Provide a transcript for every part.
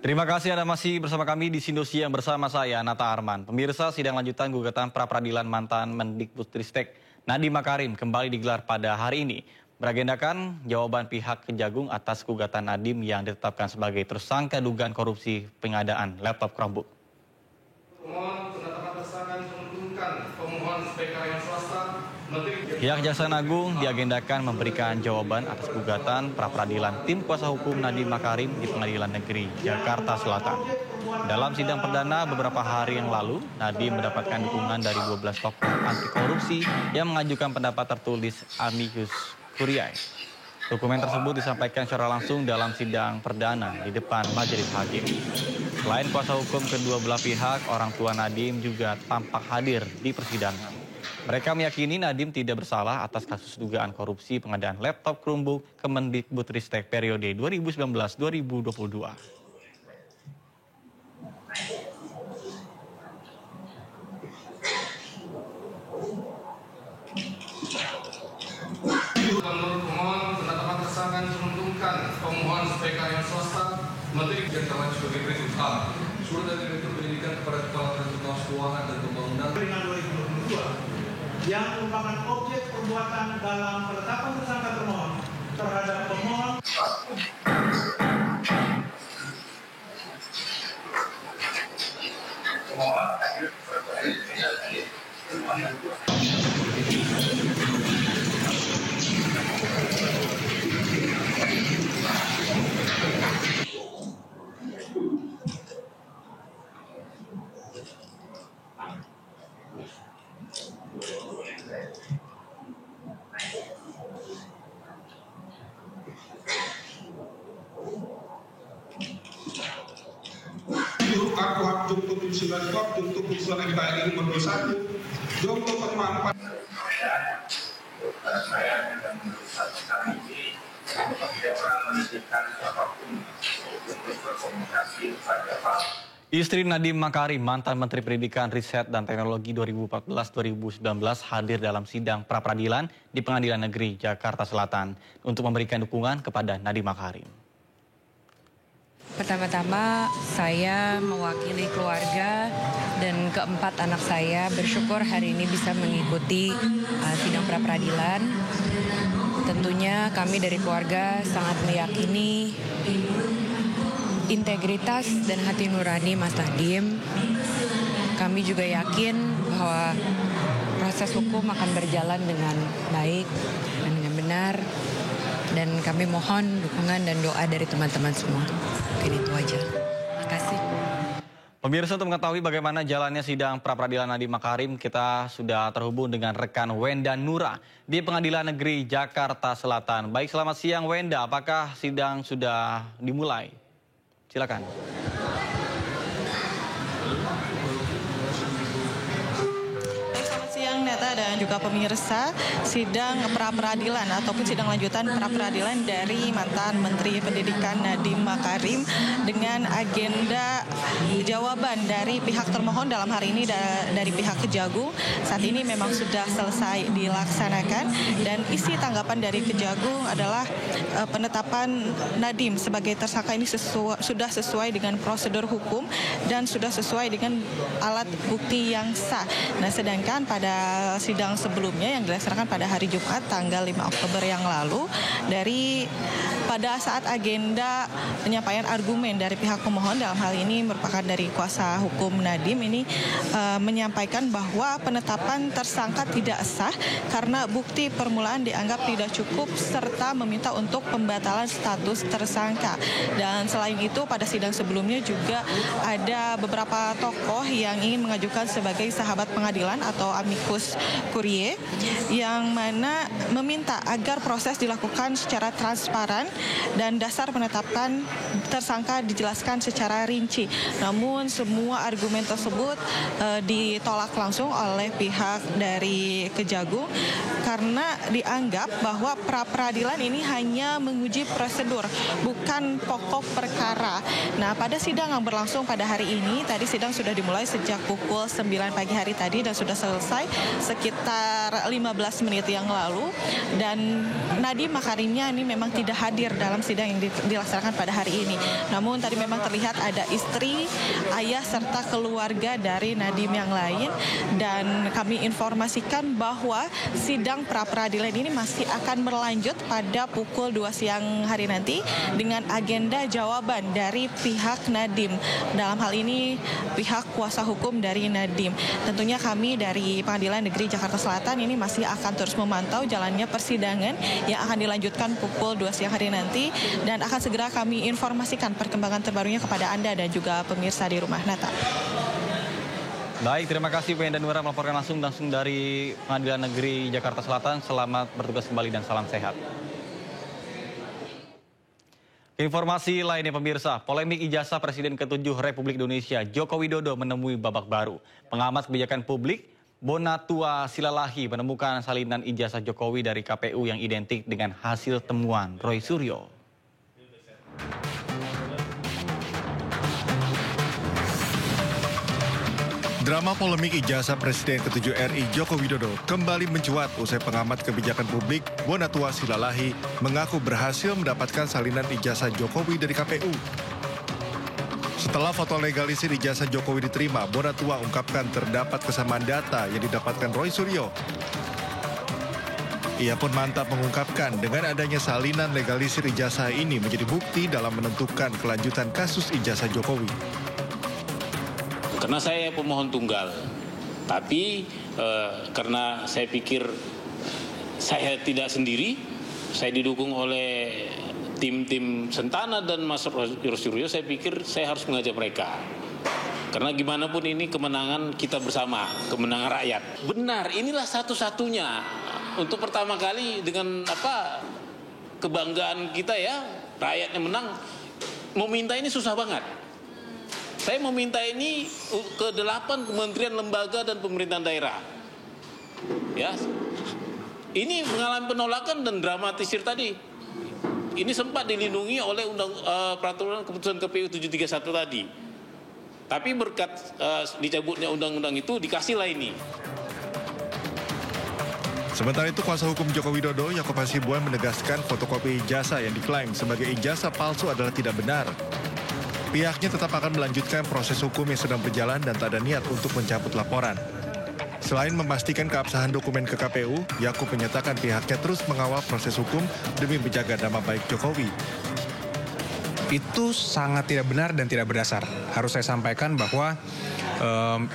Terima kasih Anda masih bersama kami di Sindo Siang bersama saya, Nata Arman. Pemirsa, sidang lanjutan gugatan pra-peradilan mantan Mendikbudristek Nadiem Makarim kembali digelar pada hari ini. Beragendakan jawaban pihak Kejagung atas gugatan Nadiem yang ditetapkan sebagai tersangka dugaan korupsi pengadaan laptop Chromebook. Pihak Jaksa Agung diagendakan memberikan jawaban atas gugatan pra-peradilan tim kuasa hukum Nadiem Makarim di Pengadilan Negeri Jakarta Selatan. Dalam sidang perdana beberapa hari yang lalu, Nadiem mendapatkan dukungan dari 12 tokoh anti korupsi yang mengajukan pendapat tertulis amicus curiae. Dokumen tersebut disampaikan secara langsung dalam sidang perdana di depan majelis hakim. Selain kuasa hukum kedua belah pihak, orang tua Nadiem juga tampak hadir di persidangan. Mereka meyakini Nadiem tidak bersalah atas kasus dugaan korupsi pengadaan laptop Chromebook Kemendikbudristek periode 2019-2022. Menurut pemohon, penetapan tersangka menguntungkan pemohon sebagai karyawan swasta, Menteri yang telah sebagai berikut A. Surat dari Direktur Pendidikan kepada Kepala Kantor Keuangan dan Pembangunan dengan 2022 yang merupakan objek perbuatan dalam penetapan tersangka termohon terhadap pemohon. Aku hak untuk usulan kop untuk usulan MPR ini nomor 1 untuk pemanfaatan saya dan menurut kami ini tidak pernah menunjukkan apapun untuk berkomunikasi pada Pak. Istri Nadiem Makarim, mantan Menteri Pendidikan, Riset, dan Teknologi 2014-2019 hadir dalam sidang pra-peradilan di Pengadilan Negeri Jakarta Selatan untuk memberikan dukungan kepada Nadiem Makarim. Pertama-tama saya mewakili keluarga dan keempat anak saya bersyukur hari ini bisa mengikuti sidang pra-peradilan. Tentunya kami dari keluarga sangat meyakini integritas dan hati nurani Mas Nadiem. Kami juga yakin bahwa proses hukum akan berjalan dengan baik dan dengan benar. Dan kami mohon dukungan dan doa dari teman-teman semua. Mungkin itu aja. Terima kasih. Pemirsa, untuk mengetahui bagaimana jalannya sidang pra-peradilan Nadiem Makarim, kita sudah terhubung dengan rekan Wenda Nura di Pengadilan Negeri Jakarta Selatan. Baik, selamat siang Wenda. Apakah sidang sudah dimulai? Silakan. Neta dan juga pemirsa, sidang pra-peradilan ataupun sidang lanjutan pra-peradilan dari mantan Menteri Pendidikan Nadiem Makarim dengan agenda jawaban dari pihak termohon dalam hari ini dari pihak Kejagung saat ini memang sudah selesai dilaksanakan dan isi tanggapan dari Kejagung adalah penetapan Nadiem sebagai tersangka ini sudah sesuai dengan prosedur hukum dan sudah sesuai dengan alat bukti yang sah. Nah, sedangkan pada sidang sebelumnya yang dilaksanakan pada hari Jumat tanggal 5 Oktober yang lalu pada saat agenda penyampaian argumen dari pihak pemohon dalam hal ini merupakan dari kuasa hukum Nadiem ini menyampaikan bahwa penetapan tersangka tidak sah karena bukti permulaan dianggap tidak cukup serta meminta untuk pembatalan status tersangka. Dan selain itu pada sidang sebelumnya juga ada beberapa tokoh yang ingin mengajukan sebagai sahabat pengadilan atau amicus curiae yang mana meminta agar proses dilakukan secara transparan dan dasar penetapan tersangka dijelaskan secara rinci. Namun semua argumen tersebut ditolak langsung oleh pihak dari Kejagung karena dianggap bahwa pra-peradilan ini hanya menguji prosedur, bukan pokok perkara. Nah, pada sidang yang berlangsung pada hari ini, tadi sidang sudah dimulai sejak pukul 9 pagi hari tadi dan sudah selesai sekitar sekitar 15 menit yang lalu, dan Nadiem Makarimnya ini memang tidak hadir dalam sidang yang dilaksanakan pada hari ini. Namun tadi memang terlihat ada istri, ayah serta keluarga dari Nadiem yang lain, dan kami informasikan bahwa sidang pra-peradilan ini masih akan berlanjut pada pukul 2 siang hari nanti dengan agenda jawaban dari pihak Nadiem. Dalam hal ini pihak kuasa hukum dari Nadiem. Tentunya kami dari Pengadilan Negeri Jakarta Selatan ini masih akan terus memantau jalannya persidangan yang akan dilanjutkan pukul 2 siang hari nanti, dan akan segera kami informasikan perkembangan terbarunya kepada Anda dan juga pemirsa di rumah. Nata. Baik, terima kasih Wenda Nura melaporkan langsung dari Pengadilan Negeri Jakarta Selatan. Selamat bertugas kembali dan salam sehat. Informasi lainnya pemirsa, polemik ijazah Presiden ke-7 Republik Indonesia Joko Widodo menemui babak baru. Pengamat kebijakan publik Bonatua Silalahi menemukan salinan ijazah Jokowi dari KPU yang identik dengan hasil temuan Roy Suryo. Drama polemik ijazah Presiden ke-7 RI Joko Widodo kembali mencuat usai pengamat kebijakan publik Bonatua Silalahi mengaku berhasil mendapatkan salinan ijazah Jokowi dari KPU. Setelah foto legalisir ijazah Jokowi diterima, Bonatua ungkapkan terdapat kesamaan data yang didapatkan Roy Suryo. Ia pun mantap mengungkapkan dengan adanya salinan legalisir ijazah ini menjadi bukti dalam menentukan kelanjutan kasus ijazah Jokowi. Karena saya pemohon tunggal, tapi karena saya pikir saya tidak sendiri, saya didukung oleh tim-tim Sentana dan Mas Roy Suryo, saya pikir saya harus mengajak mereka. Karena gimana pun ini kemenangan kita bersama, kemenangan rakyat. Benar, inilah satu-satunya untuk pertama kali dengan kebanggaan kita ya, rakyatnya menang. Mau minta ini susah banget. Saya meminta ini ke 8 kementerian, lembaga dan pemerintahan daerah. Ya. Ini mengalami penolakan dan dramatisir tadi. Ini sempat dilindungi oleh peraturan keputusan KPU 731 tadi. Tapi berkat dicabutnya undang-undang itu dikasihlah ini. Sementara itu, kuasa hukum Joko Widodo, Yaakob Hasibuan, menegaskan fotokopi ijazah yang diklaim sebagai ijazah palsu adalah tidak benar. Pihaknya tetap akan melanjutkan proses hukum yang sedang berjalan dan tak ada niat untuk mencabut laporan. Selain memastikan keabsahan dokumen ke KPU, Yaakob menyatakan pihaknya terus mengawal proses hukum demi menjaga nama baik Jokowi. Itu sangat tidak benar dan tidak berdasar. Harus saya sampaikan bahwa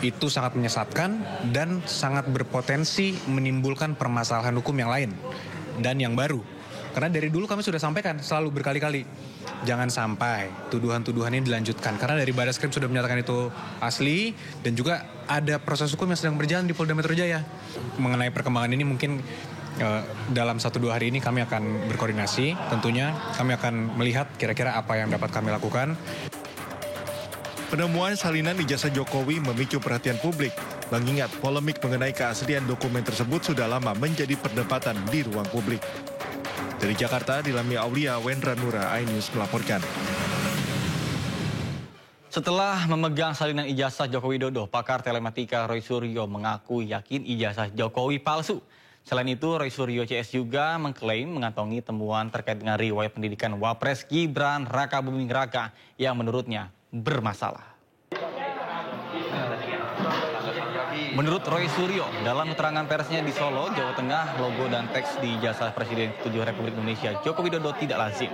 itu sangat menyesatkan dan sangat berpotensi menimbulkan permasalahan hukum yang lain dan yang baru. Karena dari dulu kami sudah sampaikan selalu berkali-kali, jangan sampai tuduhan-tuduhan ini dilanjutkan. Karena dari Baraskrim sudah menyatakan itu asli, dan juga ada proses hukum yang sedang berjalan di Polda Metro Jaya. Mengenai perkembangan ini mungkin dalam 1-2 hari ini kami akan berkoordinasi. Tentunya kami akan melihat kira-kira apa yang dapat kami lakukan. Penemuan salinan ijazah Jokowi memicu perhatian publik. Mengingat polemik mengenai keaslian dokumen tersebut sudah lama menjadi perdebatan di ruang publik. Dari Jakarta, Dilami Aulia, Wendra Nura, iNews melaporkan. Setelah memegang salinan ijazah Joko Widodo, pakar telematika Roy Suryo mengaku yakin ijazah Jokowi palsu. Selain itu, Roy Suryo CS juga mengklaim mengantongi temuan terkait dengan riwayat pendidikan Wapres Gibran Rakabuming Raka yang menurutnya bermasalah. Menurut Roy Suryo, dalam keterangan persnya di Solo, Jawa Tengah, logo dan teks di ijazah Presiden ke-7 Republik Indonesia Joko Widodo tidak lazim.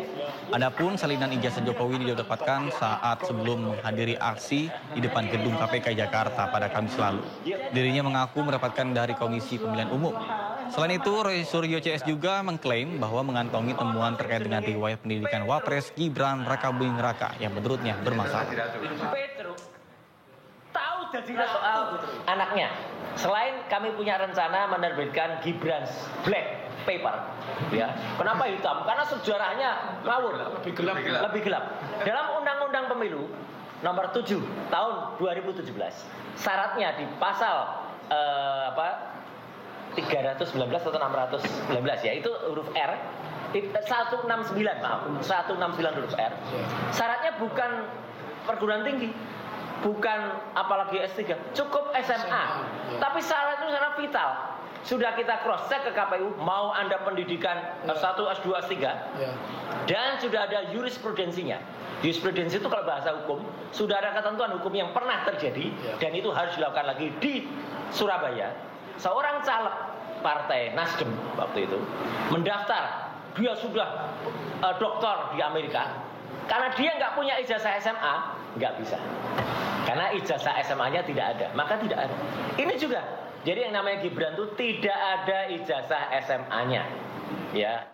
Adapun salinan ijazah Jokowi didapatkan saat sebelum menghadiri aksi di depan gedung KPK Jakarta pada Kamis lalu. Dirinya mengaku mendapatkan dari Komisi Pemilihan Umum. Selain itu, Roy Suryo CS juga mengklaim bahwa mengantongi temuan terkait dengan riwayat pendidikan Wapres Gibran Rakabuming Raka yang menurutnya bermasalah. Soal anaknya, selain kami punya rencana menerbitkan Gibran's Black Paper, ya. Kenapa hitam? Karena sejarahnya ngawur, lebih gelap. Dalam Undang-Undang Pemilu nomor 7 tahun 2017, syaratnya di pasal 319 atau 619, ya, itu huruf R. 169, maaf, 169 huruf R. Syaratnya bukan perguruan tinggi, bukan apalagi S3, cukup SMA. Tapi syarat itu sangat vital. sudah kita cross check ke KPU, mau Anda pendidikan S1, S2, S3, dan sudah ada jurisprudensinya. Jurisprudensi itu kalau bahasa hukum, sudah ada ketentuan hukum yang pernah terjadi, dan itu harus dilakukan lagi di Surabaya. Seorang caleg partai Nasdem waktu itu mendaftar, dia sudah doktor di Amerika, karena dia nggak punya ijazah SMA, nggak bisa. Karena ijazah SMA-nya tidak ada, maka tidak ada. Ini juga. Jadi yang namanya Gibran itu tidak ada ijazah SMA-nya. Ya.